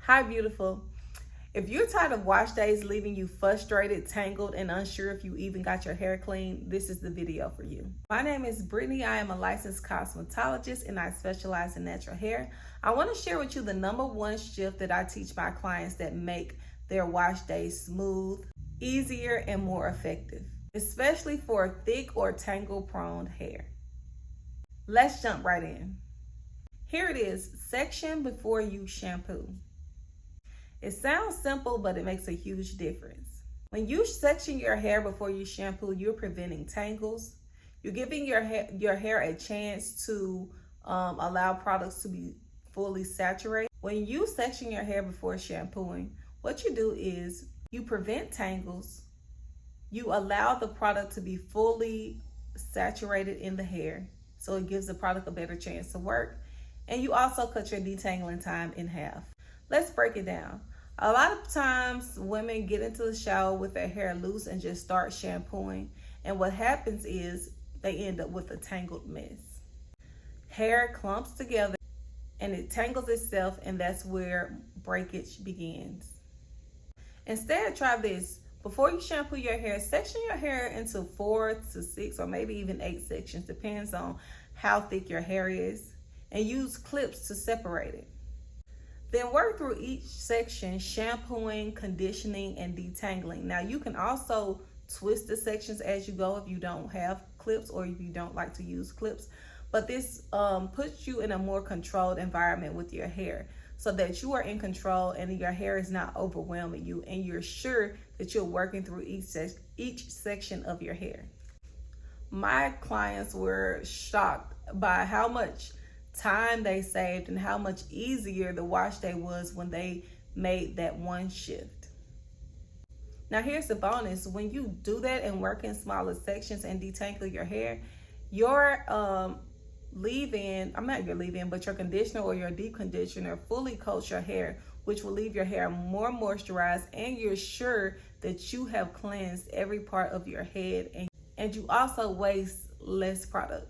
Hi, beautiful. If you're tired of wash days leaving you frustrated, tangled, and unsure if you even got your hair clean, this is the video for you. My name is Brittany. I am a licensed cosmetologist and I specialize in natural hair. I want to share with you the #1 shift that I teach my clients that make their wash days smooth, easier, and more effective, especially for thick or tangle-prone hair. Let's jump right in. Here it is, section before you shampoo. It sounds simple, but it makes a huge difference. When you section your hair before you shampoo, you're preventing tangles. You're giving your hair a chance to allow products to be fully saturated. When you section your hair before shampooing, what you do is you prevent tangles. You allow the product to be fully saturated in the hair, so it gives the product a better chance to work. And you also cut your detangling time in half. Let's break it down. A lot of times women get into the shower with their hair loose and just start shampooing. And what happens is they end up with a tangled mess. Hair clumps together and it tangles itself, and that's where breakage begins. Instead, try this. Before you shampoo your hair, section your hair into 4 to 6 or maybe even 8 sections, depends on how thick your hair is, and use clips to separate it. Then work through each section, shampooing, conditioning, and detangling. Now you can also twist the sections as you go if you don't have clips or if you don't like to use clips. But this puts you in a more controlled environment with your hair so that you are in control and your hair is not overwhelming you, and you're sure that you're working through each section of your hair. My clients were shocked by how much time they saved and how much easier the wash day was when they made that one shift. Now here's the bonus. When you do that and work in smaller sections and detangle your hair, your but your conditioner or your deep conditioner fully coats your hair, which will leave your hair more moisturized, and you're sure that you have cleansed every part of your head, and you also waste less product.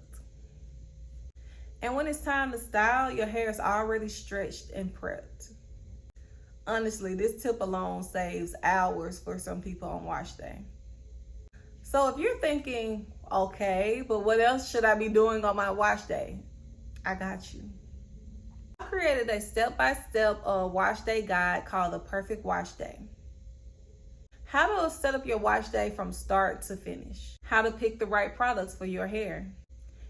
And when it's time to style, your hair is already stretched and prepped. Honestly, this tip alone saves hours for some people on wash day. So if you're thinking, okay, but what else should I be doing on my wash day? I got you. I created a step-by-step wash day guide called the Perfect Wash Day. How to set up your wash day from start to finish. How to pick the right products for your hair.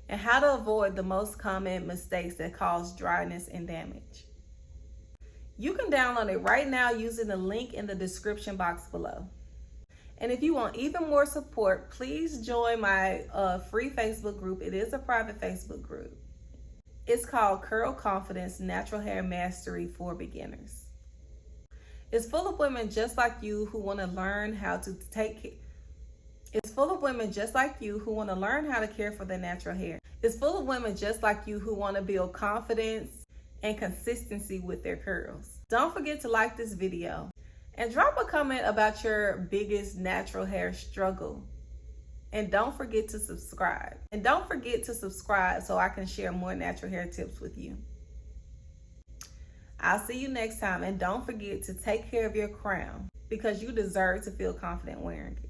And how to avoid the most common mistakes that cause dryness and damage. You can download it right now using the link in the description box below. And if you want even more support, please join my free Facebook group. It is a private Facebook group. It's called Curl Confidence Natural Hair Mastery for Beginners. It's full of women just like you who want to learn how to It's full of women just like you who want to learn how to care for their natural hair. It's full of women just like you who want to build confidence and consistency with their curls. Don't forget to like this video and drop a comment about your biggest natural hair struggle. And don't forget to subscribe. So I can share more natural hair tips with you. I'll see you next time, and don't forget to take care of your crown because you deserve to feel confident wearing it.